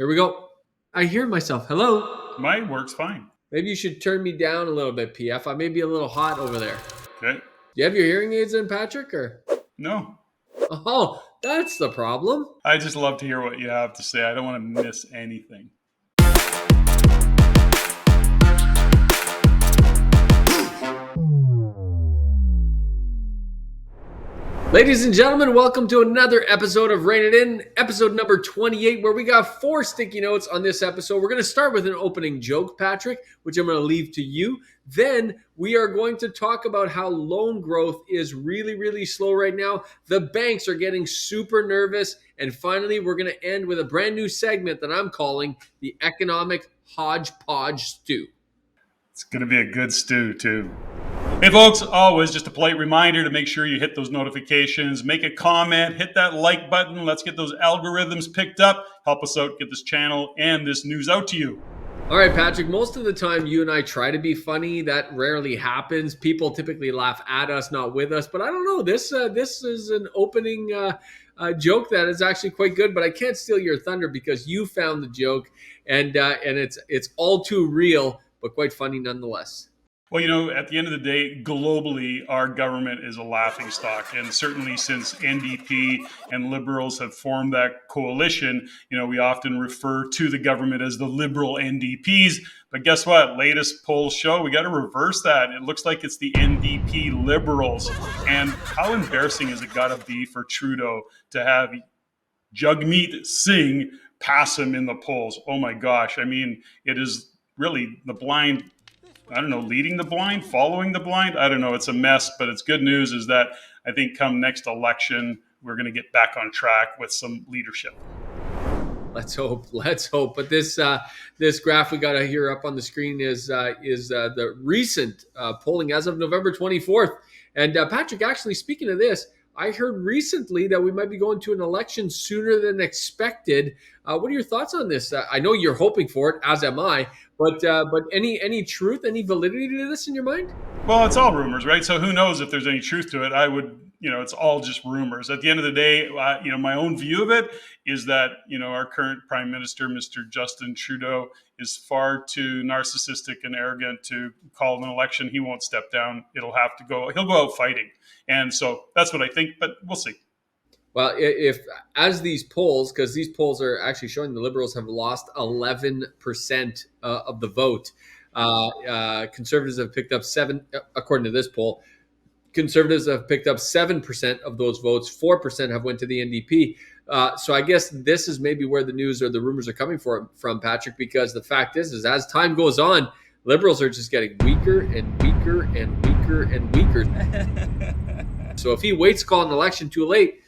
Here we go. I hear myself. Hello. Mine works fine. Maybe you should turn me down a little bit, PF. I may be a little hot over there. Okay. Do you have your hearing aids in, Patrick? Or No, oh, that's the problem. I just love to hear what you have to say. I don't want to miss anything. Ladies and gentlemen, welcome to another episode of Rein It In, episode number 28, where we got 4 sticky notes on this episode. We're going to start with an opening joke, Patrick, which I'm going to leave to you. Then we are going to talk about how loan growth is really slow right now. The banks are getting super nervous. And finally, we're going to end with a brand new segment that I'm calling the Economic Hodgepodge Stew. It's going to be a good stew, too. Hey, folks, always just a polite reminder to make sure you hit those notifications, make a comment, hit that like button. Let's get those algorithms picked up. Help us out, get this channel and this news out to you. All right, Patrick, most of the time you and I try to be funny. That rarely happens. People typically laugh at us, not with us. But I don't know. This is an opening joke that is actually quite good. But I can't steal your thunder because you found the joke, and it's all too real, but quite funny nonetheless. Well, you know, at the end of the day, globally, our government is a laughingstock. And certainly since NDP and Liberals have formed that coalition, you know, we often refer to the government as the Liberal NDPs. But guess what? Latest polls show we got to reverse that. It looks like it's the NDP Liberals. And how embarrassing has it got to be for Trudeau to have Jagmeet Singh pass him in the polls? Oh, my gosh. I mean, it is really the blind. I don't know, leading the blind, following the blind. I don't know. It's a mess, but it's good news is that I think come next election, we're going to get back on track with some leadership. Let's hope. But this graph we got here up on the screen is the recent polling as of November 24th. And Patrick, actually, speaking of this, I heard recently that we might be going to an election sooner than expected. What are your thoughts on this? I know you're hoping for it, as am I. But any truth, any validity to this in your mind? Well, it's all rumors, right? So who knows if there's any truth to it? I would, it's all just rumors. At the end of the day, my own view of it is that, our current Prime Minister, Mr. Justin Trudeau, is far too narcissistic and arrogant to call an election. He won't step down. He'll go out fighting. And so that's what I think, but we'll see. Well, if as these polls, because these polls are actually showing the Liberals have lost 11% of the vote. Conservatives have picked up 7%, according to this poll. Conservatives have picked up 7% of those votes. 4% have went to the NDP. So I guess this is maybe where the news or the rumors are coming from, Patrick, because the fact is as time goes on, Liberals are just getting weaker and weaker and weaker and weaker. So if he waits to call an election too late,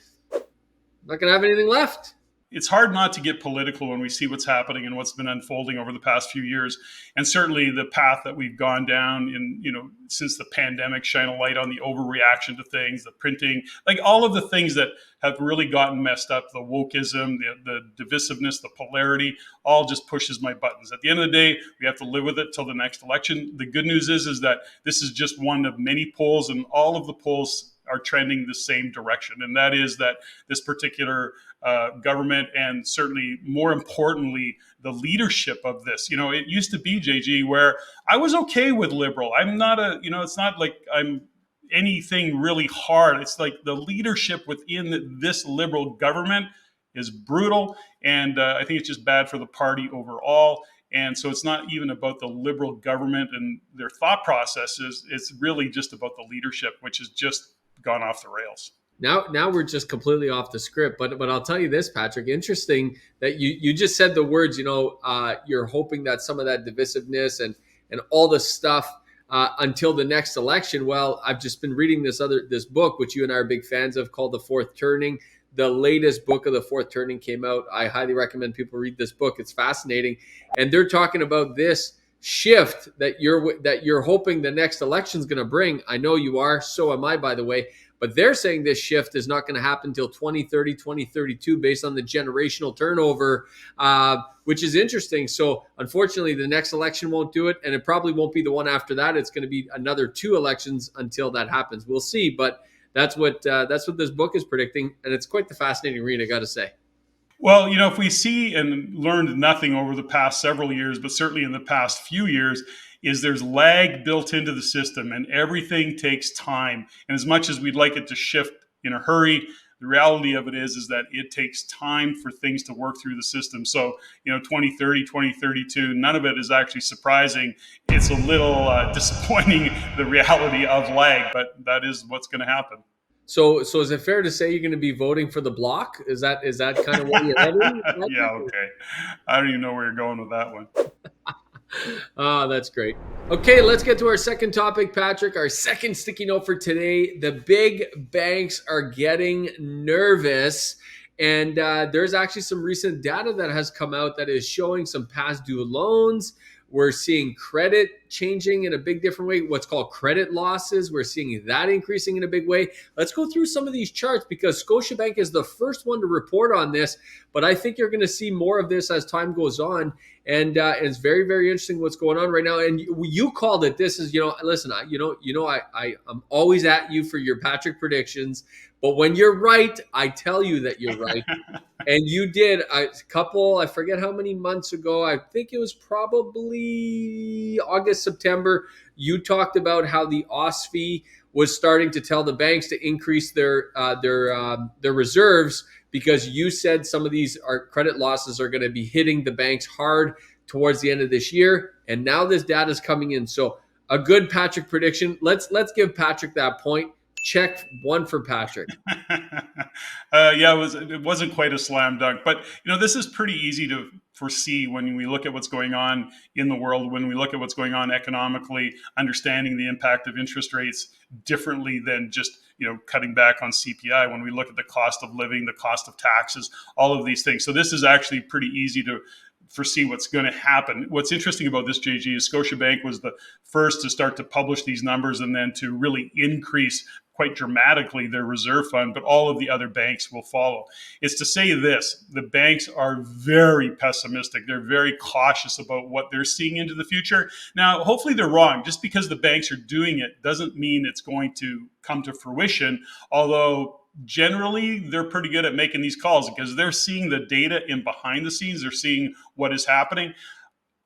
not going to have anything left. It's hard not to get political when we see what's happening and what's been unfolding over the past few years. And certainly the path that we've gone down since the pandemic shine a light on the overreaction to things, the printing, like all of the things that have really gotten messed up, the wokeism, the divisiveness, the polarity, all just pushes my buttons. At the end of the day, we have to live with it till the next election. The good news is that this is just one of many polls, and all of the polls are trending the same direction. And that is that this particular government, and certainly more importantly, the leadership of this, it used to be, JG, where I was okay with Liberal. I'm not it's not like I'm anything really hard. It's like the leadership within this Liberal government is brutal. And I think it's just bad for the party overall. And so it's not even about the Liberal government and their thought processes. It's really just about the leadership, which has just gone off the rails. Now we're just completely off the script. But I'll tell you this, Patrick, interesting that you just said the words, you're hoping that some of that divisiveness and all the stuff until the next election. Well, I've just been reading this book, which you and I are big fans of, called The Fourth Turning. The latest book of The Fourth Turning came out. I highly recommend people read this book. It's fascinating. And they're talking about this shift that you're hoping the next election is going to bring. I know you are. So am I, by the way. But they're saying this shift is not going to happen until 2030, 2032, based on the generational turnover, which is interesting. So unfortunately, the next election won't do it, and it probably won't be the one after that. It's going to be another 2 elections until that happens. We'll see. But that's what this book is predicting, and it's quite the fascinating read, I got to say. Well, if we see and learned nothing over the past several years, but certainly in the past few years, is there's lag built into the system and everything takes time. And as much as we'd like it to shift in a hurry, the reality of it is that it takes time for things to work through the system. So, 2030, 2032, none of it is actually surprising. It's a little disappointing, the reality of lag, but that is what's going to happen. So is it fair to say you're going to be voting for the block? Is that kind of where you're heading? Yeah, okay. I don't even know where you're going with that one. Ah, that's great. Okay, let's get to our second topic, Patrick. Our second sticky note for today. The big banks are getting nervous. And there's actually some recent data that has come out that is showing some past due loans. We're seeing credit changing in a big different way, what's called credit losses. We're seeing that increasing in a big way. Let's go through some of these charts because Scotiabank is the first one to report on this, but I think you're going to see more of this as time goes on. And it's very, very interesting what's going on right now. And you called it. This is, listen, I'm always at you for your Patrick predictions, but when you're right, I tell you that you're right. And you did a couple, I forget how many months ago, I think it was probably August, September. You talked about how the OSFI was starting to tell the banks to increase their reserves because you said some of these credit losses are going to be hitting the banks hard towards the end of this year. And now this data is coming in. So a good Patrick prediction. Let's give Patrick that point. Check one for Patrick. Yeah, it wasn't quite a slam dunk, but this is pretty easy to foresee when we look at what's going on in the world, when we look at what's going on economically, understanding the impact of interest rates differently than just cutting back on CPI. When we look at the cost of living, the cost of taxes, all of these things. So this is actually pretty easy to foresee what's going to happen. What's interesting about this, JG, is Scotiabank was the first to start to publish these numbers and then to really increase quite dramatically their reserve fund, but all of the other banks will follow. It's to say this, the banks are very pessimistic. They're very cautious about what they're seeing into the future. Now, hopefully they're wrong. Just because the banks are doing it doesn't mean it's going to come to fruition, although generally they're pretty good at making these calls because they're seeing the data in behind the scenes. They're seeing what is happening.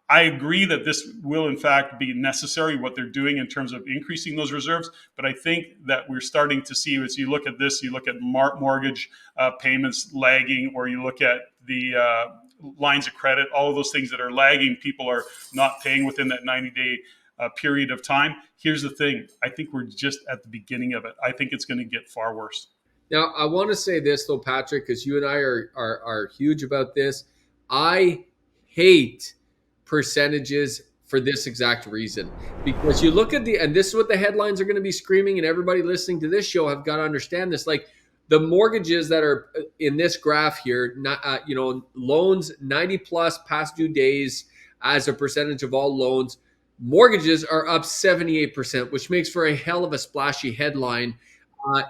I agree that this will, in fact, be necessary, what they're doing in terms of increasing those reserves. But I think that we're starting to see, as you look at this, you look at mortgage payments lagging, or you look at the lines of credit, all of those things that are lagging, people are not paying within that 90-day period of time. Here's the thing. I think we're just at the beginning of it. I think it's going to get far worse. Now, I want to say this, though, Patrick, because you and I are huge about this. I hate percentages for this exact reason, because you look at and this is what the headlines are going to be screaming, and everybody listening to this show have got to understand this. Like the mortgages that are in this graph here, loans 90 plus past due days as a percentage of all loans, mortgages are up 78%, which makes for a hell of a splashy headline.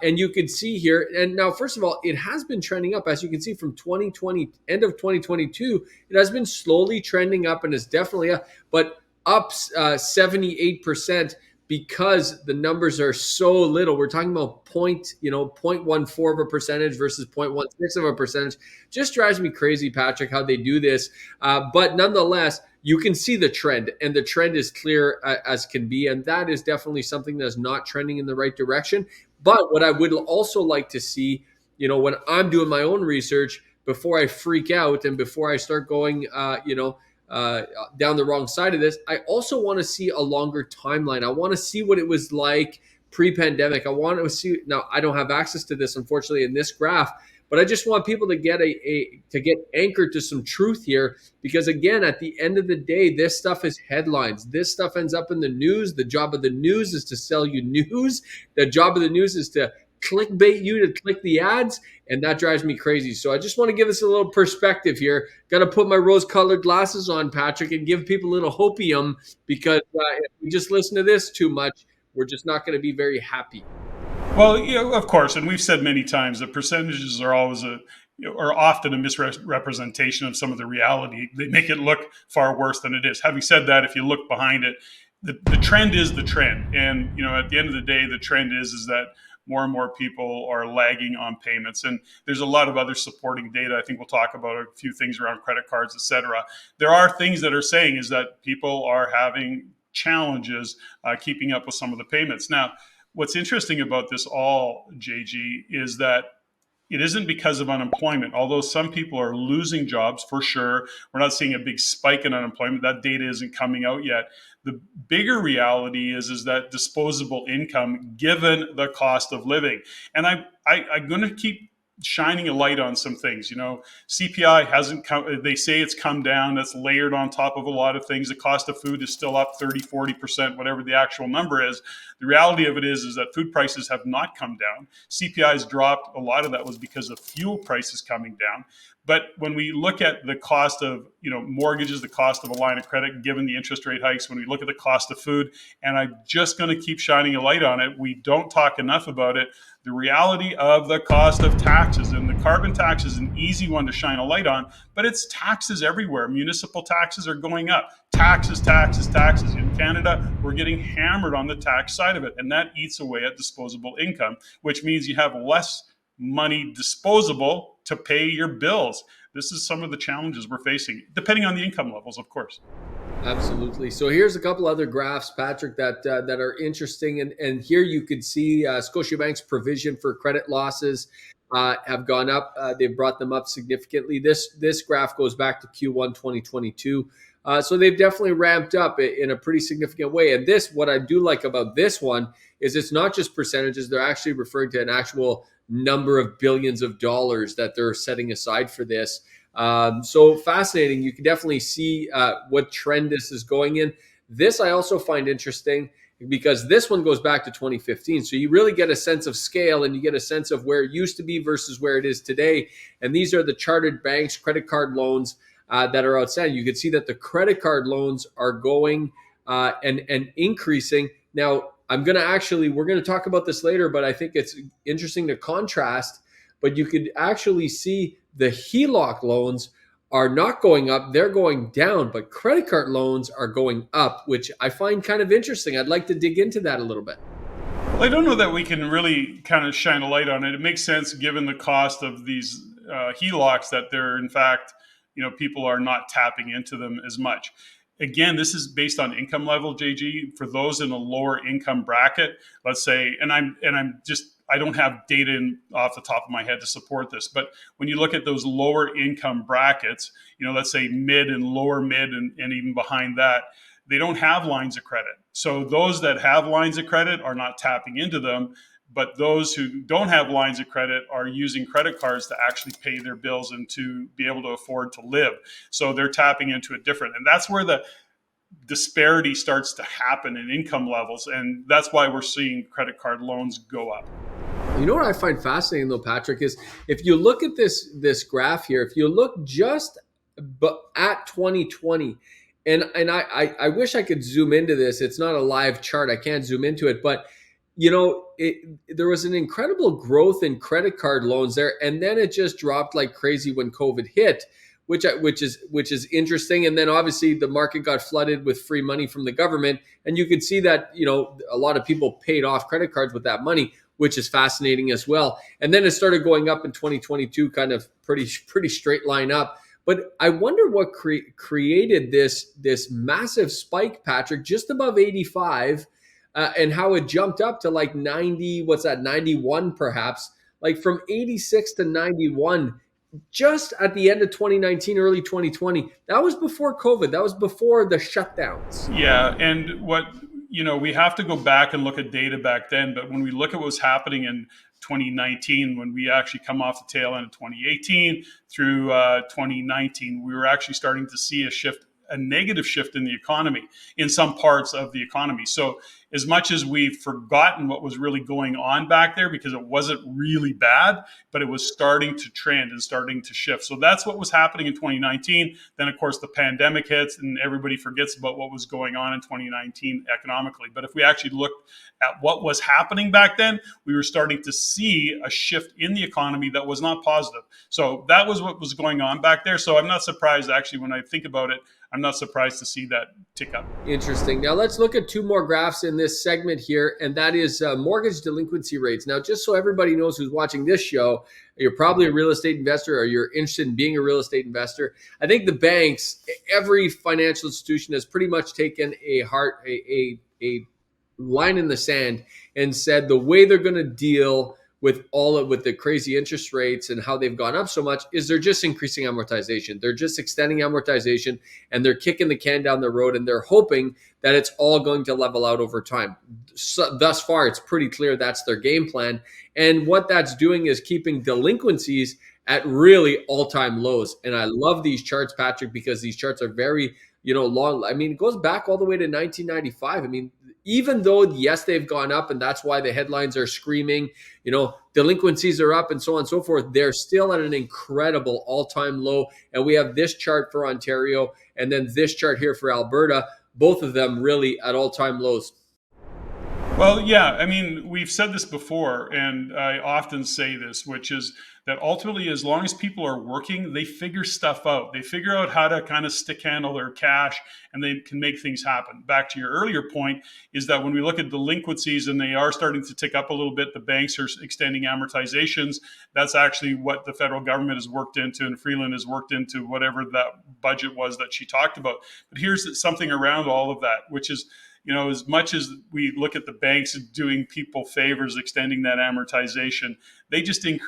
And you can see here, and now, first of all, it has been trending up. As you can see from 2020, end of 2022, it has been slowly trending up and is definitely up, but up 78% because the numbers are so little. We're talking about 0.14 of a percentage versus 0.16 of a percentage. Just drives me crazy, Patrick, how they do this. But nonetheless, you can see the trend, and the trend is clear as can be. And that is definitely something that's not trending in the right direction. But what I would also like to see, when I'm doing my own research, before I freak out and before I start going, down the wrong side of this, I also want to see a longer timeline. I want to see what it was like pre-pandemic. I want to see. Now, I don't have access to this, unfortunately, in this graph, but I just want people to get to get anchored to some truth here, because again, at the end of the day, this stuff is headlines. This stuff ends up in the news. The job of the news is to sell you news. The job of the news is to clickbait you to click the ads, and that drives me crazy. So I just want to give us a little perspective here. Got to put my rose-colored glasses on, Patrick, and give people a little hopium, because if we just listen to this too much, we're just not going to be very happy. Well, of course, and we've said many times that percentages are always are often a misrepresentation of some of the reality. They make it look far worse than it is. Having said that, if you look behind it, the trend is the trend, and at the end of the day, the trend is that more and more people are lagging on payments. And there's a lot of other supporting data. I think we'll talk about a few things around credit cards, et cetera. There are things that are saying is that people are having challenges keeping up with some of the payments. Now, what's interesting about this all, JG, is that it isn't because of unemployment, although some people are losing jobs for sure. We're not seeing a big spike in unemployment. That data isn't coming out yet. The bigger reality is that disposable income, given the cost of living. And I'm going to keep shining a light on some things. CPI hasn't come, they say it's come down. That's layered on top of a lot of things. The cost of food is still up 30, 40%, whatever the actual number is. The reality of it is that food prices have not come down. CPI has dropped. A lot of that was because of fuel prices coming down. But when we look at the cost of mortgages, the cost of a line of credit, given the interest rate hikes, when we look at the cost of food, and I'm just going to keep shining a light on it, we don't talk enough about it, the reality of the cost of taxes. And the carbon tax is an easy one to shine a light on, but it's taxes everywhere. Municipal taxes are going up. Taxes, taxes, taxes. In Canada, we're getting hammered on the tax side of it, and that eats away at disposable income, which means you have less money disposable to pay your bills. This is some of the challenges we're facing, depending on the income levels, of course. Absolutely. So here's a couple other graphs, Patrick, that are interesting. And here you could see Scotiabank's provision for credit losses have gone up. They've brought them up significantly. This graph goes back to Q1 2022. So they've definitely ramped up in a pretty significant way. And what I do like about this one is it's not just percentages. They're actually referring to an actual number of billions of dollars that they're setting aside for this. So fascinating. You can definitely see what trend this is going in. This I also find interesting because this one goes back to 2015. So you really get a sense of scale and you get a sense of where it used to be versus where it is today. And these are the chartered banks, credit card loans that are outstanding. You can see that the credit card loans are going and increasing. Now, we're going to talk about this later, but I think it's interesting to contrast. But you could actually see the HELOC loans are not going up, they're going down, but credit card loans are going up, which I find kind of interesting. I'd like to dig into that a little bit. Well, I don't know that we can really kind of shine a light on it. It makes sense given the cost of these HELOCs that they're, in fact, people are not tapping into them as much. Again, this is based on income level, JG. For those in a lower income bracket, let's say, I don't have data off the top of my head to support this, but when you look at those lower income brackets, let's say mid and lower mid and even behind that, they don't have lines of credit. So those that have lines of credit are not tapping into them, but those who don't have lines of credit are using credit cards to actually pay their bills and to be able to afford to live. So they're tapping into it different. And that's where the disparity starts to happen in income levels. And that's why we're seeing credit card loans go up. You know what I find fascinating though, Patrick, is if you look at this graph here, if you look just at 2020, and I wish I could zoom into this. It's not a live chart. I can't zoom into it, but there was an incredible growth in credit card loans there, and then it just dropped like crazy when COVID hit, which is interesting. And then obviously the market got flooded with free money from the government, and you could see that a lot of people paid off credit cards with that money, which is fascinating as well. And then it started going up in 2022, kind of pretty straight line up. But I wonder what created this massive spike, Patrick, just above 85. And how it jumped up to like 90, 91 perhaps, like from 86 to 91, just at the end of 2019, early 2020. That was before COVID. That was before the shutdowns. Yeah, and we have to go back and look at data back then, but when we look at what was happening in 2019, when we actually come off the tail end of 2018 through 2019, we were actually starting to see a negative shift in the economy, in some parts of the economy. So as much as we've forgotten what was really going on back there, because it wasn't really bad, but it was starting to trend and starting to shift. So that's what was happening in 2019. Then, of course, the pandemic hits and everybody forgets about what was going on in 2019 economically. But if we actually looked at what was happening back then, we were starting to see a shift in the economy that was not positive. So that was what was going on back there. So I'm not surprised, actually, when I think about it. I'm not surprised to see that tick up. Interesting. Now let's look at two more graphs in this segment here, and that is mortgage delinquency rates. Now, just so everybody knows who's watching this show, you're probably a real estate investor or you're interested in being a real estate investor. I think the banks, every financial institution has pretty much taken a line in the sand and said the way they're going to deal with the crazy interest rates and how they've gone up so much is they're just increasing amortization. They're just extending amortization and they're kicking the can down the road and they're hoping that it's all going to level out over time. So, thus far, it's pretty clear that's their game plan. And what that's doing is keeping delinquencies at really all-time lows. And I love these charts, Patrick, because these charts are very, long. I mean, it goes back all the way to 1995. I mean, even though, yes, they've gone up and that's why the headlines are screaming, delinquencies are up and so on and so forth, they're still at an incredible all-time low. And we have this chart for Ontario and then this chart here for Alberta, both of them really at all-time lows. Well, yeah, I mean, we've said this before, and I often say this, which is that ultimately, as long as people are working, they figure stuff out. They figure out how to kind of stick handle their cash, and they can make things happen. Back to your earlier point, is that when we look at delinquencies and they are starting to tick up a little bit, the banks are extending amortizations. That's actually what the federal government has worked into, and Freeland has worked into whatever that budget was that she talked about. But here's something around all of that, which is, as much as we look at the banks doing people favors, extending that amortization, they just going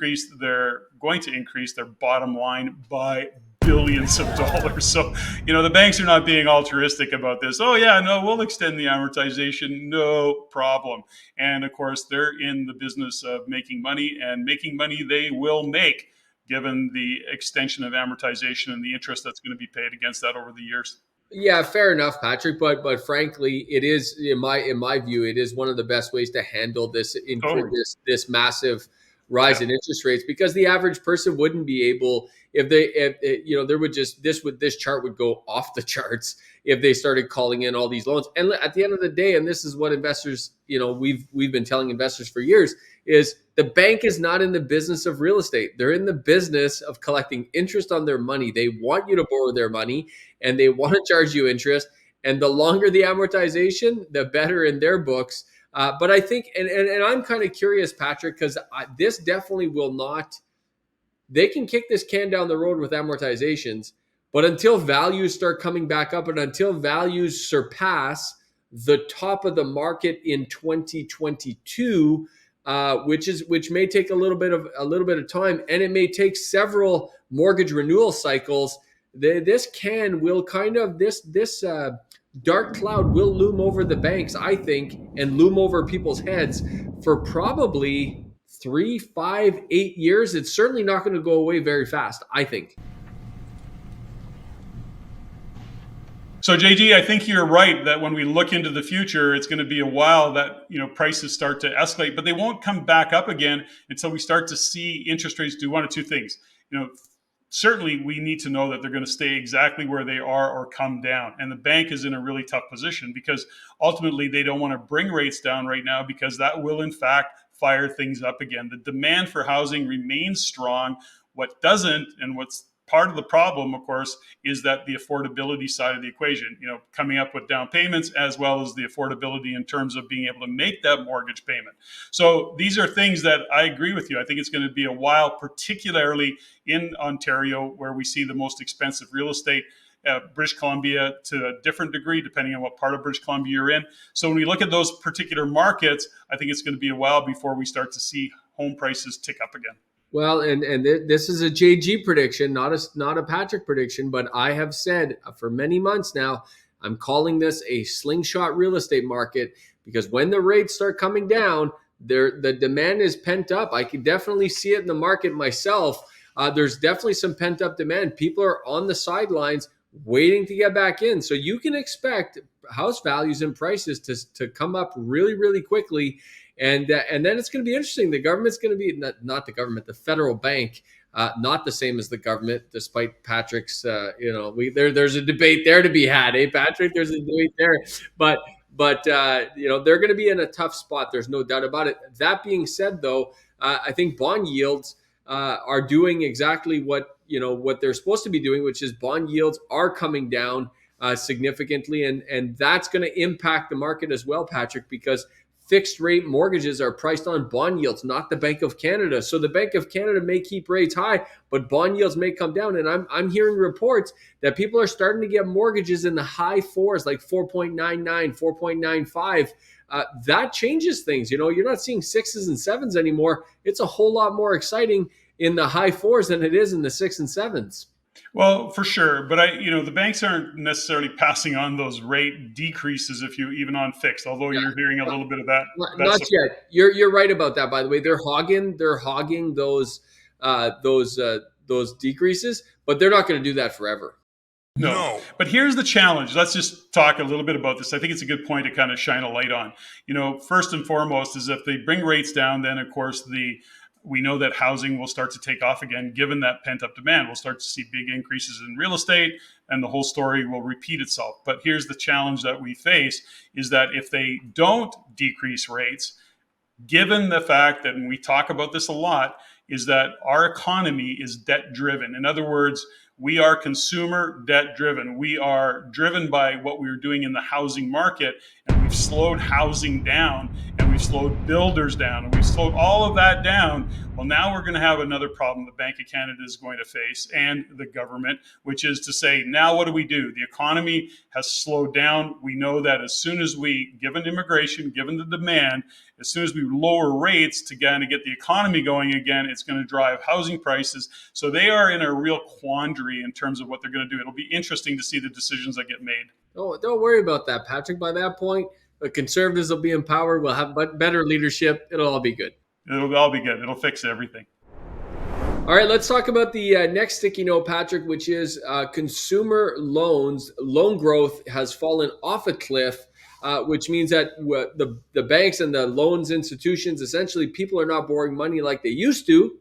to increase their bottom line by billions of dollars. So, the banks are not being altruistic about this. Oh yeah, no, we'll extend the amortization, no problem. And of course, they're in the business of making money, and making money they will make, given the extension of amortization and the interest that's going to be paid against that over the years. Yeah, fair enough, Patrick. But frankly, it is in my view, it is one of the best ways to handle Totally. this massive rise Yeah. in interest rates, because the average person wouldn't be able, if there would just this chart would go off the charts if they started calling in all these loans. And at the end of the day, and this is what investors, we've been telling investors for years, is the bank is not in the business of real estate. They're in the business of collecting interest on their money. They want you to borrow their money and they want to charge you interest. And the longer the amortization, the better in their books. But I think, and I'm kind of curious, Patrick, because this definitely will not, they can kick this can down the road with amortizations, but until values start coming back up and until values surpass the top of the market in 2022, which may take a little bit of time, and it may take several mortgage renewal cycles. This dark cloud will loom over the banks, I think, and loom over people's heads for probably 3, 5, 8 years. It's certainly not going to go away very fast, I think. So JD, I think you're right that when we look into the future, it's going to be a while that prices start to escalate, but they won't come back up again until we start to see interest rates do one of two things. Certainly we need to know that they're going to stay exactly where they are or come down. And the bank is in a really tough position because ultimately they don't want to bring rates down right now, because that will in fact fire things up again. The demand for housing remains strong. What doesn't, and what's part of the problem, of course, is that the affordability side of the equation, coming up with down payments as well as the affordability in terms of being able to make that mortgage payment. So these are things that I agree with you. I think it's going to be a while, particularly in Ontario, where we see the most expensive real estate. British Columbia to a different degree, depending on what part of British Columbia you're in. So when we look at those particular markets, I think it's going to be a while before we start to see home prices tick up again. Well, and this is a JG prediction, not a Patrick prediction, but I have said for many months now, I'm calling this a slingshot real estate market, because when the rates start coming down, the demand is pent up. I can definitely see it in the market myself. There's definitely some pent up demand. People are on the sidelines waiting to get back in. So you can expect house values and prices to come up really, really quickly. And then it's going to be interesting. The government's going to be, not the government, the federal bank, not the same as the government, despite Patrick's, there's a debate there to be had, Patrick? There's a debate there. But they're going to be in a tough spot. There's no doubt about it. That being said, though, I think bond yields are doing exactly what they're supposed to be doing, which is bond yields are coming down. significantly, and that's going to impact the market as well, Patrick, because fixed rate mortgages are priced on bond yields, not the Bank of Canada. So the Bank of Canada may keep rates high, but bond yields may come down. And I'm hearing reports that people are starting to get mortgages in the high fours, like 4.99, 4.95. That changes things. You're not seeing sixes and sevens anymore. It's a whole lot more exciting in the high fours than it is in the six and sevens. Well, for sure, but the banks aren't necessarily passing on those rate decreases if you even on fixed. Although Yeah. you're hearing a little bit of that. Not yet. You're right about that. By the way, they're hogging those decreases, but they're not going to do that forever. No. But here's the challenge. Let's just talk a little bit about this. I think it's a good point to kind of shine a light on. First and foremost is if they bring rates down, then of course we know that housing will start to take off again, given that pent up demand. We'll start to see big increases in real estate and the whole story will repeat itself. But here's the challenge that we face is that if they don't decrease rates, given the fact that, and we talk about this a lot, is that our economy is debt driven. In other words, we are consumer debt driven. We are driven by what we were doing in the housing market, and we've slowed housing down, and we've slowed builders down, and we've slowed all of that down. Well, now we're going to have another problem the Bank of Canada is going to face, and the government, which is to say, now what do we do? The economy has slowed down. We know that as soon as we, given immigration, given the demand, as soon as we lower rates to kind of get the economy going again, it's going to drive housing prices. So they are in a real quandary in terms of what they're going to do. It'll be interesting to see the decisions that get made. Oh, don't worry about that, Patrick. By that point, the Conservatives will be in power. We'll have better leadership. It'll all be good. It'll all be good. It'll fix everything. All right, let's talk about the next sticky note, Patrick, which is consumer loans. Loan growth has fallen off a cliff, which means that the banks and the loans institutions, essentially, people are not borrowing money like they used to.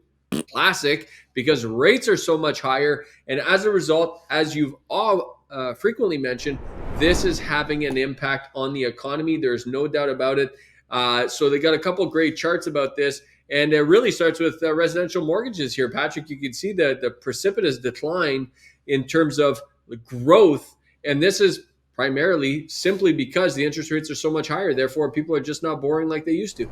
Classic, because rates are so much higher. And as a result, as you've all frequently mentioned, this is having an impact on the economy. There's no doubt about it. So they got a couple great charts about this. And it really starts with residential mortgages here. Patrick, you can see the precipitous decline in terms of growth. And this is primarily simply because the interest rates are so much higher. Therefore, people are just not borrowing like they used to.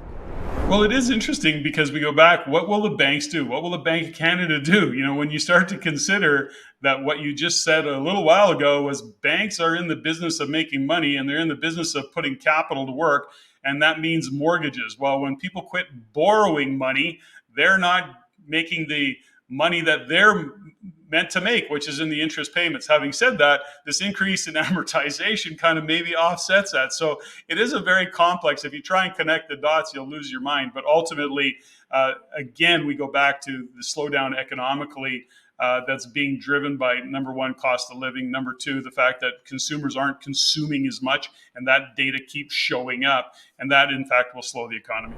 Well, it is interesting because we go back, what will the banks do? What will the Bank of Canada do? When you start to consider that what you just said a little while ago was banks are in the business of making money and they're in the business of putting capital to work. And that means mortgages. Well, when people quit borrowing money, they're not making the money that they're meant to make, which is in the interest payments. Having said that, this increase in amortization kind of maybe offsets that. So it is a very complex. If you try and connect the dots, you'll lose your mind. But ultimately, again, we go back to the slowdown economically that's being driven by, number one, cost of living. Number two, the fact that consumers aren't consuming as much, and that data keeps showing up. And that, in fact, will slow the economy.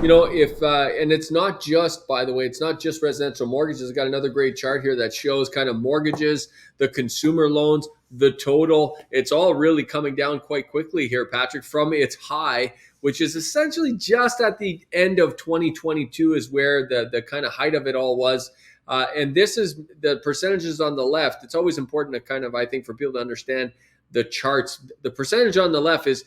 And it's not just, by the way, it's not just residential mortgages. I've got another great chart here that shows kind of mortgages, the consumer loans, the total. It's all really coming down quite quickly here, Patrick, from its high, which is essentially just at the end of 2022 is where the kind of height of it all was. And this is the percentages on the left. It's always important to kind of, I think, for people to understand the charts. The percentage on the left is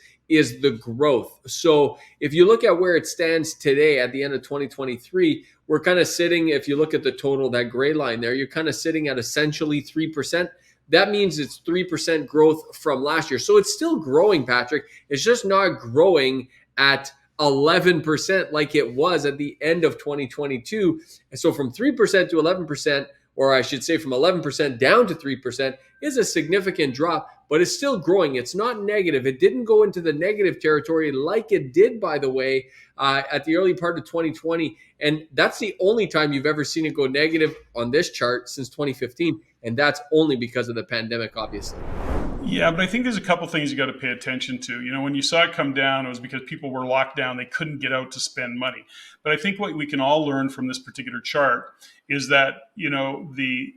the growth. So if you look at where it stands today at the end of 2023, we're kind of sitting, if you look at the total, that gray line there, you're kind of sitting at essentially 3%. That means it's 3% growth from last year. So it's still growing, Patrick. It's just not growing at 11% like it was at the end of 2022. And so from 3% to 11%, or I should say from 11% down to 3%, is a significant drop, but it's still growing. It's not negative. It didn't go into the negative territory like it did, by the way, at the early part of 2020. And that's the only time you've ever seen it go negative on this chart since 2015. And that's only because of the pandemic, obviously. Yeah, but I think there's a couple things you got to pay attention to. When you saw it come down, it was because people were locked down. They couldn't get out to spend money. But I think what we can all learn from this particular chart is that, the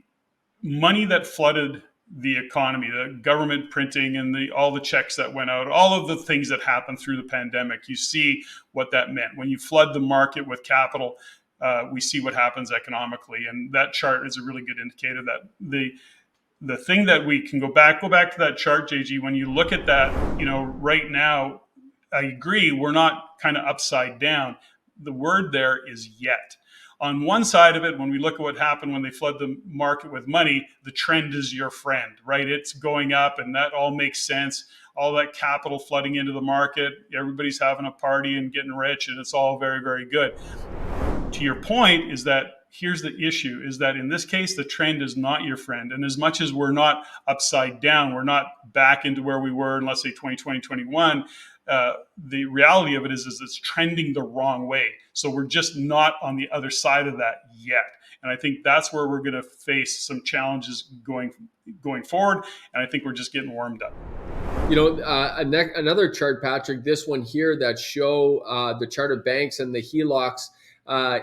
money that flooded the economy, the government printing and all the checks that went out, all of the things that happened through the pandemic, you see what that meant. When you flood the market with capital, we see what happens economically. And that chart is a really good indicator that the thing that we can go back to that chart, JG. When you look at that, right now, I agree, we're not kind of upside down. The word there is yet. On one side of it, when we look at what happened when they flood the market with money, the trend is your friend, right? It's going up, and that all makes sense. All that capital flooding into the market, everybody's having a party and getting rich, and it's all very, very good. To your point is that here's the issue, is that in this case, the trend is not your friend. And as much as we're not upside down, we're not back into where we were in, let's say, 2020, 2021, the reality of it is it's trending the wrong way. So we're just not on the other side of that yet. And I think that's where we're going to face some challenges going forward. And I think we're just getting warmed up. Another chart, Patrick, this one here that show the chart of banks and the HELOCs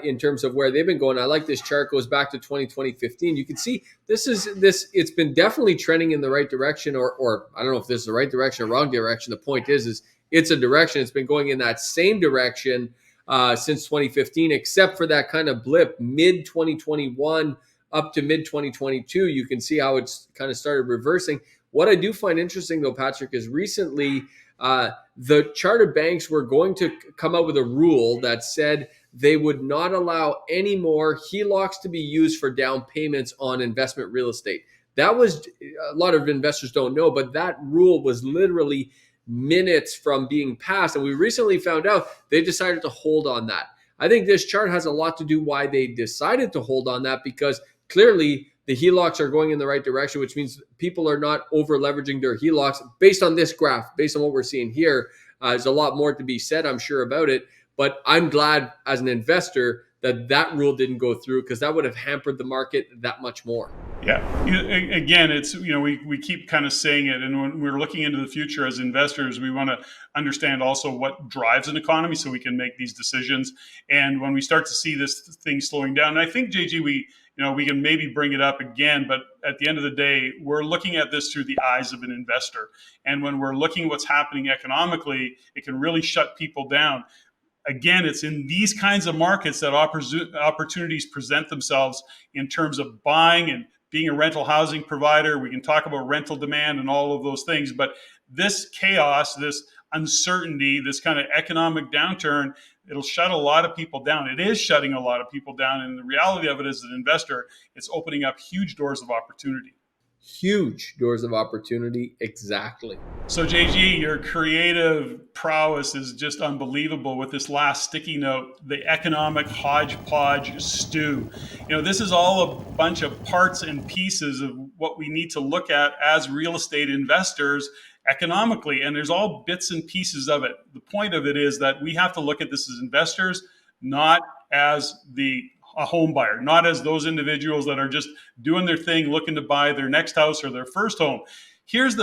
in terms of where they've been going. I like this chart, goes back to 2015. You can see it's been definitely trending in the right direction, or I don't know if this is the right direction or wrong direction. The point is it's a direction. It's been going in that same direction since 2015, except for that kind of blip mid 2021 up to mid 2022. You can see how it's kind of started reversing. What I do find interesting, though, Patrick, is recently the chartered banks were going to come out with a rule that said they would not allow any more HELOCs to be used for down payments on investment real estate. That was, a lot of investors don't know, but that rule was literally minutes from being passed. And we recently found out they decided to hold on that. I think this chart has a lot to do why they decided to hold on that, because clearly the HELOCs are going in the right direction, which means people are not over leveraging their HELOCs. Based on this graph, based on what we're seeing here, there's a lot more to be said, I'm sure, about it. But I'm glad as an investor that rule didn't go through, because that would have hampered the market that much more. Yeah. Again, it's, we keep kind of saying it. And when we're looking into the future as investors, we want to understand also what drives an economy so we can make these decisions. And when we start to see this thing slowing down, and I think, JG, we can maybe bring it up again, but at the end of the day, we're looking at this through the eyes of an investor. And when we're looking at what's happening economically, it can really shut people down. Again, it's in these kinds of markets that opportunities present themselves in terms of buying and being a rental housing provider. We can talk about rental demand and all of those things, but this chaos, this uncertainty, this kind of economic downturn, it'll shut a lot of people down. It is shutting a lot of people down. And the reality of it as an investor, it's opening up huge doors of opportunity. Huge doors of opportunity, exactly. So JG, your creative prowess is just unbelievable with this last sticky note, the economic hodgepodge stew. This is all a bunch of parts and pieces of what we need to look at as real estate investors economically, and there's all bits and pieces of it. The point of it is that we have to look at this as investors, not as a home buyer, not as those individuals that are just doing their thing, looking to buy their next house or their first home. Here's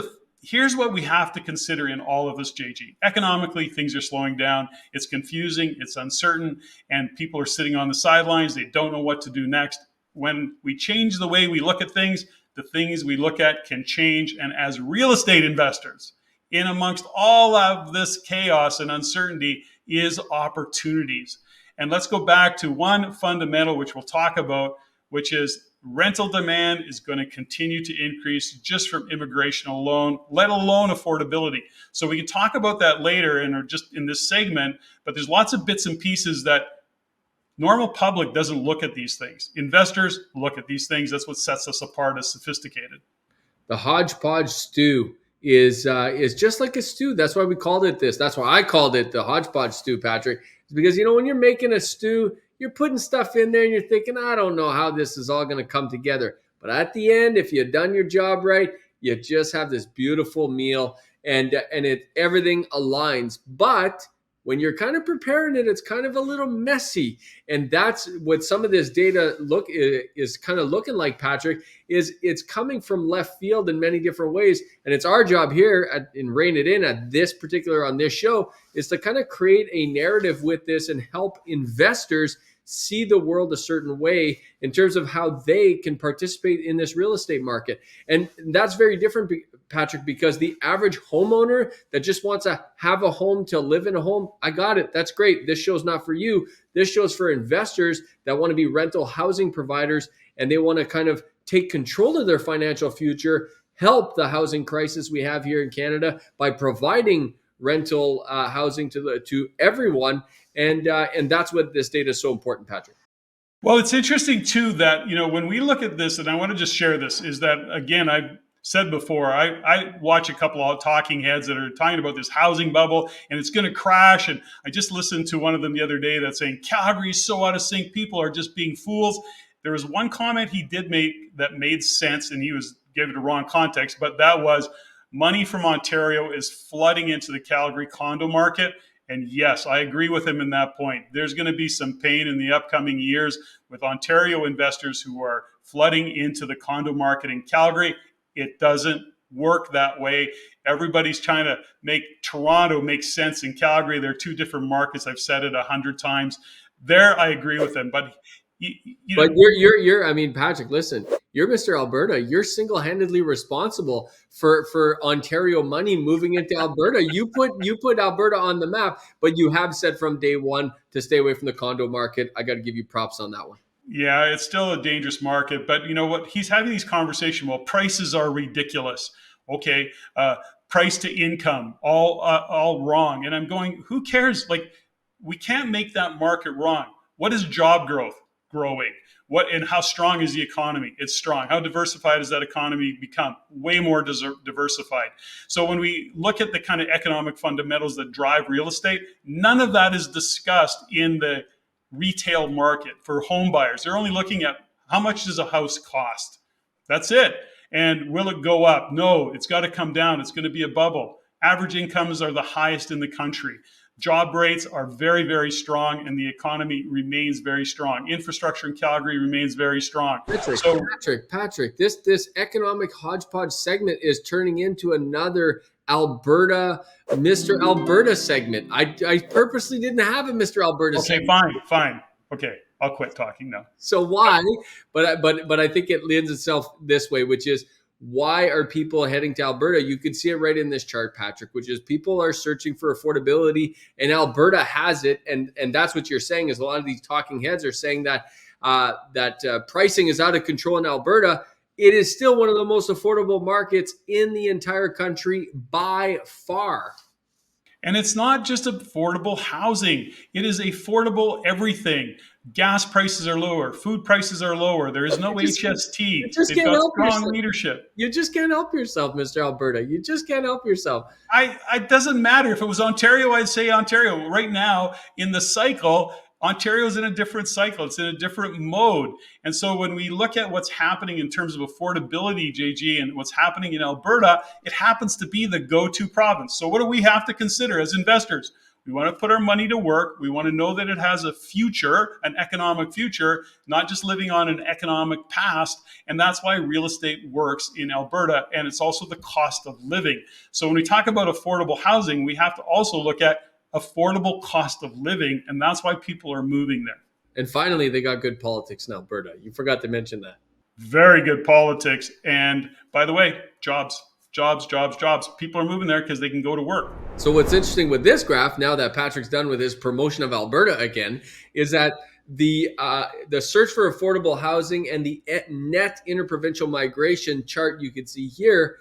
what we have to consider in all of this, JG. Economically, things are slowing down. It's confusing, it's uncertain, and people are sitting on the sidelines. They don't know what to do next. When we change the way we look at things, the things we look at can change. And as real estate investors, in amongst all of this chaos and uncertainty is opportunities. And let's go back to one fundamental, which we'll talk about, which is rental demand is going to continue to increase just from immigration alone, let alone affordability. So we can talk about that later and just in this segment, but there's lots of bits and pieces that normal public doesn't look at these things. Investors look at these things. That's what sets us apart as sophisticated. The hodgepodge stew is just like a stew. That's why we called it this. That's why I called it the hodgepodge stew, Patrick. Because, when you're making a stew, you're putting stuff in there and you're thinking, I don't know how this is all going to come together. But at the end, if you've done your job right, you just have this beautiful meal and everything aligns. But when you're kind of preparing it, it's kind of a little messy. And that's what some of this data is kind of looking like, Patrick, is it's coming from left field in many different ways. And it's our job here in Rein It In on this show is to kind of create a narrative with this and help investors see the world a certain way in terms of how they can participate in this real estate market. And that's very different, Patrick, because the average homeowner that just wants to have a home to live in a home, I got it. That's great. This show's not for you. This show's for investors that want to be rental housing providers and they want to kind of take control of their financial future, help the housing crisis we have here in Canada by providing rental housing to everyone, and that's what this data is so important, Patrick. Well, it's interesting too that, when we look at this, and I want to just share this, is that, again, I've said before, I watch a couple of talking heads that are talking about this housing bubble and it's going to crash. And I just listened to one of them the other day that's saying Calgary is so out of sync, people are just being fools. There was one comment he did make that made sense, and he gave it a wrong context, but that was money from Ontario is flooding into the Calgary condo market. And yes, I agree with him in that point. There's going to be some pain in the upcoming years with Ontario investors who are flooding into the condo market in Calgary. It doesn't work that way. Everybody's trying to make Toronto make sense in Calgary. They're two different markets. I've said it 100 times. There, I agree with him. But but you're I mean, Patrick, listen, you're Mr. Alberta. You're single-handedly responsible for Ontario money moving into Alberta. You put Alberta on the map, but you have said from day one to stay away from the condo market. I got to give you props on that one. Yeah, it's still a dangerous market, but you know what? He's having these conversations. Well, prices are ridiculous. Okay, price to income, all wrong. And I'm going, who cares? Like, we can't make that market wrong. What is job growth? Growing. What and how strong is the economy? It's strong. How diversified has that economy become? Way more diversified. So when we look at the kind of economic fundamentals that drive real estate, none of that is discussed in the retail market for home buyers. They're only looking at how much does a house cost? That's it. And will it go up? No, it's got to come down. It's going to be a bubble. Average incomes are the highest in the country. Job rates are very, very strong, and the economy remains very strong. Infrastructure in Calgary remains very strong. Patrick, this economic hodgepodge segment is turning into another Alberta, Mr. Alberta segment. I purposely didn't have a Mr. Alberta segment. Okay, fine. Okay, I'll quit talking now. So why? But I think it lends itself this way, which is, why are people heading to Alberta? You can see it right in this chart, Patrick, which is people are searching for affordability, and Alberta has it. And that's what you're saying, is a lot of these talking heads are saying that pricing is out of control in Alberta. It is still one of the most affordable markets in the entire country by far. And it's not just affordable housing. It is affordable everything. Gas prices are lower. Food prices are lower. There is no HST. They've got strong leadership. You just can't help yourself, Mr. Alberta. You just can't help yourself. It doesn't matter. If it was Ontario, I'd say Ontario. Right now, in the cycle, Ontario's in a different cycle. It's in a different mode. And so when we look at what's happening in terms of affordability, JG, and what's happening in Alberta, it happens to be the go-to province. So what do we have to consider as investors? We want to put our money to work. We want to know that it has a future, an economic future, not just living on an economic past. And that's why real estate works in Alberta. And it's also the cost of living. So when we talk about affordable housing, we have to also look at affordable cost of living, and that's why people are moving there. And finally, they got good politics in Alberta. You forgot to mention that. Very good politics. And by the way, jobs. People are moving there because they can go to work. So what's interesting with this graph, now that Patrick's done with his promotion of Alberta again, is that the search for affordable housing and the net interprovincial migration chart you can see here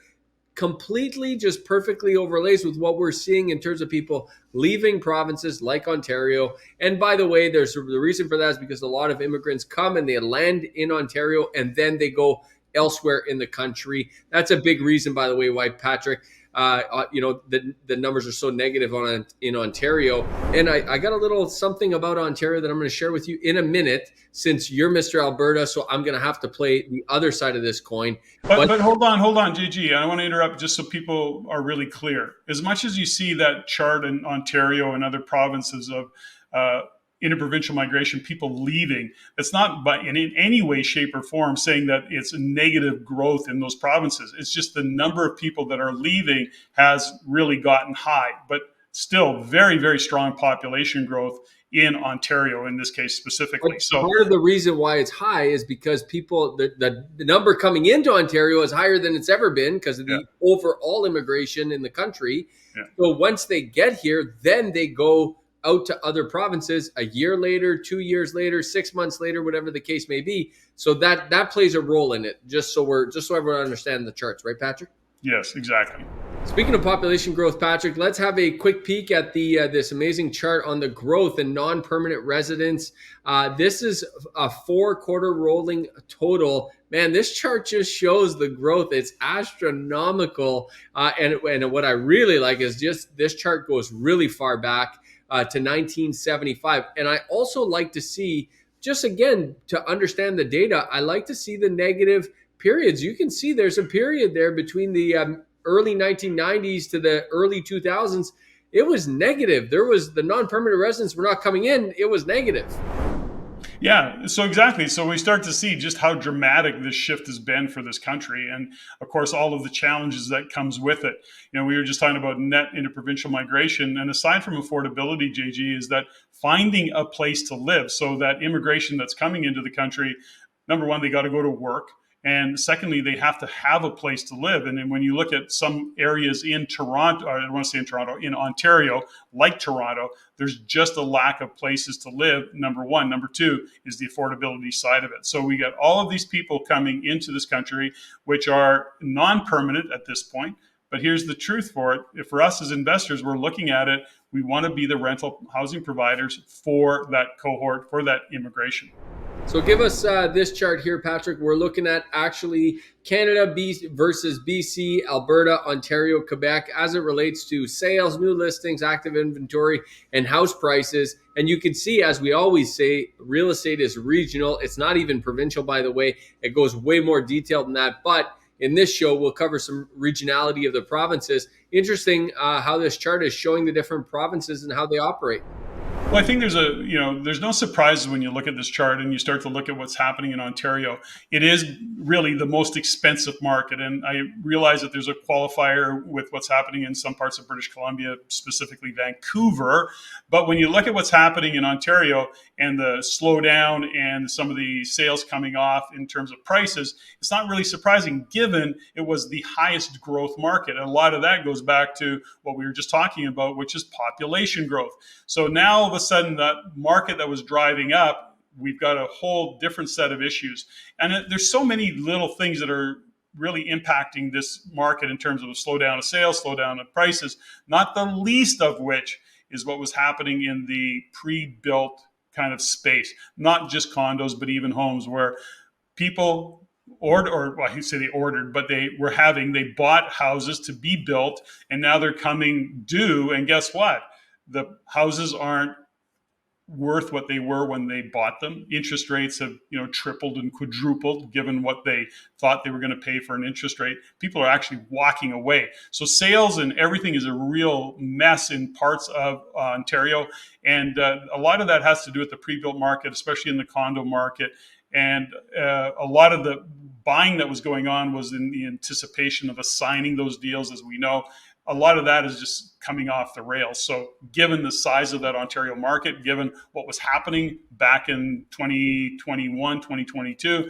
completely just perfectly overlays with what we're seeing in terms of people leaving provinces like Ontario. And by the way, there's the reason for that is because a lot of immigrants come and they land in Ontario and then they go elsewhere in the country. That's a big reason, by the way, why, Patrick, the numbers are so negative in Ontario. And I got a little something about Ontario that I'm going to share with you in a minute, since you're Mr. Alberta. So I'm going to have to play the other side of this coin. But hold on, JG. I want to interrupt just so people are really clear. As much as you see that chart in Ontario and other provinces of interprovincial migration, people leaving, it's not in any way, shape, or form saying that it's a negative growth in those provinces. It's just the number of people that are leaving has really gotten high, but still very, very strong population growth in Ontario in this case specifically. But so part of the reason why it's high is because people, the number coming into Ontario is higher than it's ever been because of the overall immigration in the country. Yeah. So once they get here, then they go out to other provinces a year later, 2 years later, 6 months later, whatever the case may be. So that plays a role in it. Just so everyone understands the charts, right, Patrick? Yes, exactly. Speaking of population growth, Patrick, let's have a quick peek at the this amazing chart on the growth in non-permanent residents. This is a 4-quarter rolling total. Man, this chart just shows the growth. It's astronomical. And what I really like is just this chart goes really far back to 1975. And I also like to see, just again, to understand the data, I like to see the negative periods. You can see there's a period there between the early 1990s to the early 2000s. It was negative. There was the non-permanent residents were not coming in. It was negative. Yeah, so exactly. So we start to see just how dramatic this shift has been for this country, and of course, all of the challenges that comes with it. You know, we were just talking about net interprovincial migration, and aside from affordability, JG, is that finding a place to live. So that immigration that's coming into the country, number one, they got to go to work. And secondly, they have to have a place to live. And then when you look at some areas in Toronto, or I don't want to say in Toronto, in Ontario, like Toronto, there's just a lack of places to live, number one. Number two is the affordability side of it. So we got all of these people coming into this country, which are non-permanent at this point. But here's the truth for it. If for us as investors, we're looking at it, we want to be the rental housing providers for that cohort, for that immigration. So give us this chart here, Patrick. We're looking at actually Canada versus BC, Alberta, Ontario, Quebec, as it relates to sales, new listings, active inventory, and house prices. And you can see, as we always say, real estate is regional. It's not even provincial, by the way. It goes way more detailed than that. But in this show, we'll cover some regionality of the provinces. Interesting how this chart is showing the different provinces and how they operate. Well, I think there's no surprises when you look at this chart and you start to look at what's happening in Ontario. It is really the most expensive market. And I realize that there's a qualifier with what's happening in some parts of British Columbia, specifically Vancouver. But when you look at what's happening in Ontario and the slowdown and some of the sales coming off in terms of prices, it's not really surprising given it was the highest growth market. And a lot of that goes back to what we were just talking about, which is population growth. So now all of a sudden, that market that was driving up, we've got a whole different set of issues. And there's so many little things that are really impacting this market in terms of a slowdown of sales, slowdown of prices, not the least of which is what was happening in the pre-built kind of space, not just condos, but even homes where people they bought houses to be built, and now they're coming due. And guess what? The houses aren't worth what they were when they bought them. Interest rates have, tripled and quadrupled given what they thought they were going to pay for an interest rate. People are actually walking away. So sales and everything is a real mess in parts of Ontario. And a lot of that has to do with the pre-built market, especially in the condo market. And a lot of the buying that was going on was in the anticipation of assigning those deals, as we know. A lot of that is just coming off the rails. So given the size of that Ontario market, given what was happening back in 2021, 2022,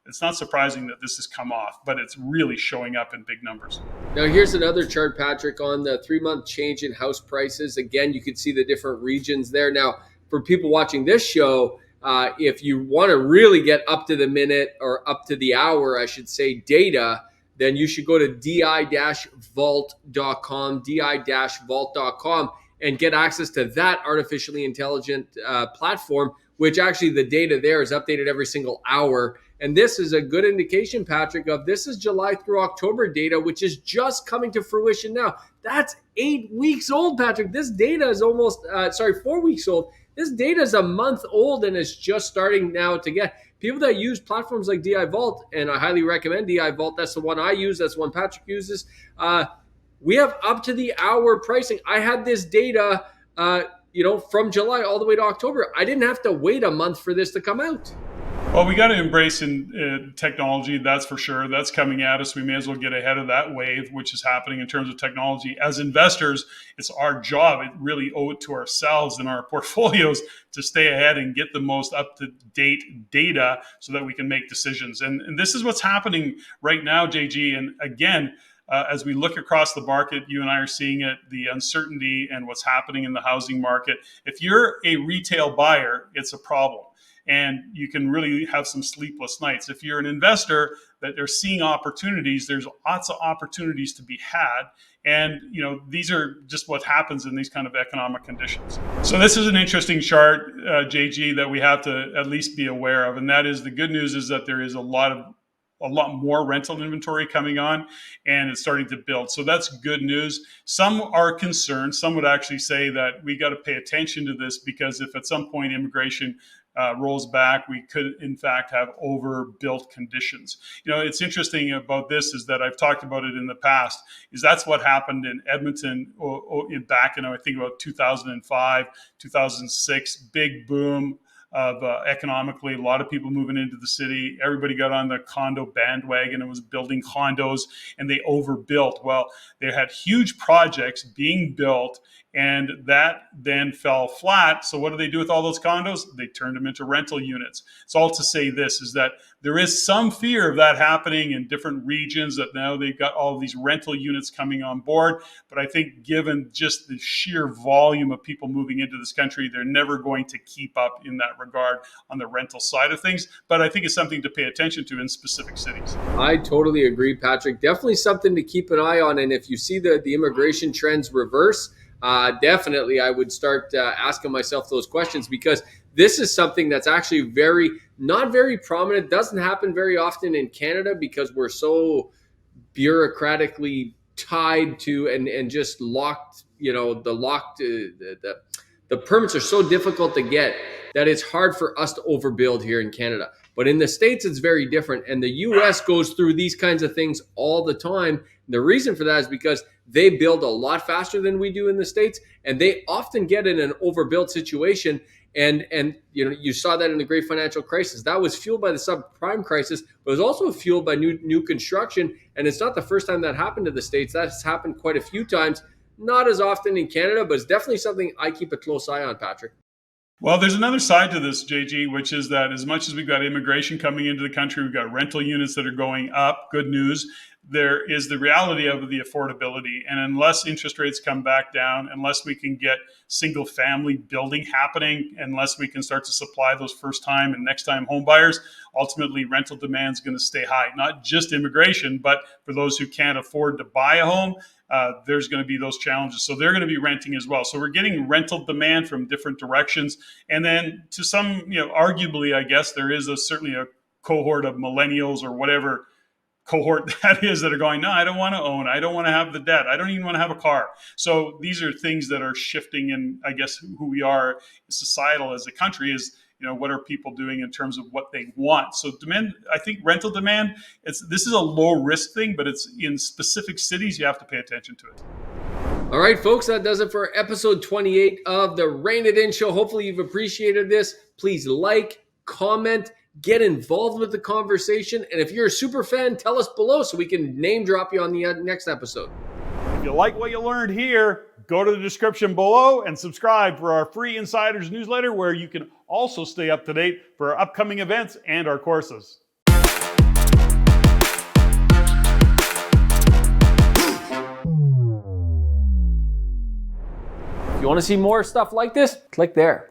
it's not surprising that this has come off, but it's really showing up in big numbers. Now, here's another chart, Patrick, on the 3-month change in house prices. Again, you can see the different regions there. Now, for people watching this show, if you want to really get up to the minute or up to the hour, I should say, data, then you should go to di-vault.com, and get access to that artificially intelligent platform, which actually the data there is updated every single hour. And this is a good indication, Patrick, of this is July through October data, which is just coming to fruition now. That's 8 weeks old, Patrick. This data is 4 weeks old. This data is a month old and it's just starting now to get people that use platforms like DI Vault, and I highly recommend DI Vault. That's the one I use. That's the one Patrick uses. We have up to the hour pricing. I had this data, from July all the way to October. I didn't have to wait a month for this to come out. Well, we got to embrace technology, that's for sure. That's coming at us. We may as well get ahead of that wave, which is happening in terms of technology. As investors, it's our job. It really owe it to ourselves and our portfolios to stay ahead and get the most up-to-date data so that we can make decisions. And this is what's happening right now, JG. And again, as we look across the market, you and I are seeing it, the uncertainty and what's happening in the housing market. If you're a retail buyer, it's a problem. And you can really have some sleepless nights. If you're an investor that they're seeing opportunities, there's lots of opportunities to be had. And, these are just what happens in these kind of economic conditions. So this is an interesting chart, JG, that we have to at least be aware of. And that is, the good news is that there is a lot more rental inventory coming on, and it's starting to build. So that's good news. Some are concerned. Some would actually say that we got to pay attention to this, because if at some point immigration rolls back, we could in fact have overbuilt conditions. It's interesting about this is that I've talked about it in the past, is that's what happened in Edmonton back in, I think, about 2005, 2006, big boom of economically, a lot of people moving into the city. Everybody got on the condo bandwagon and was building condos, and they overbuilt. Well, they had huge projects being built, and that then fell flat. So what do they do with all those condos? They turned them into rental units. It's all to say this, is that there is some fear of that happening in different regions, that now they've got all of these rental units coming on board. But I think given just the sheer volume of people moving into this country, they're never going to keep up in that regard on the rental side of things. But I think it's something to pay attention to in specific cities. I totally agree, Patrick. Definitely something to keep an eye on. And if you see the immigration trends reverse, definitely I would start asking myself those questions, because this is something that's actually not very prominent. Doesn't happen very often in Canada, because we're so bureaucratically tied to and just locked. The permits are so difficult to get that it's hard for us to overbuild here in Canada. But in the States, it's very different. And the US goes through these kinds of things all the time. The reason for that is because they build a lot faster than we do in the States, and they often get in an overbuilt situation. And you saw that in the great financial crisis. That was fueled by the subprime crisis, but it was also fueled by new construction. And it's not the first time that happened to the States. That's happened quite a few times. Not as often in Canada, but it's definitely something I keep a close eye on, Patrick. Well, there's another side to this, JG, which is that as much as we've got immigration coming into the country, we've got rental units that are going up. Good news. There is the reality of the affordability. And unless interest rates come back down, unless we can get single family building happening, unless we can start to supply those first time and next time home buyers, ultimately rental demand is going to stay high. Not just immigration, but for those who can't afford to buy a home, there's going to be those challenges. So they're going to be renting as well. So we're getting rental demand from different directions. And then to some, arguably, I guess there is certainly a cohort of millennials or whatever cohort that is that are going, no, I don't want to own. I don't want to have the debt. I don't even want to have a car. So these are things that are shifting in, I guess, who we are societal as a country is, what are people doing in terms of what they want? So demand, I think rental demand, this is a low risk thing, but it's in specific cities, you have to pay attention to it. All right, folks, that does it for episode 28 of the Rein It In Show. Hopefully you've appreciated this. Please like, comment, get involved with the conversation. And if you're a super fan, tell us below so we can name drop you on the next episode. If you like what you learned here, go to the description below and subscribe for our free Insiders newsletter, where you can also stay up to date for our upcoming events and our courses. If you want to see more stuff like this, click there.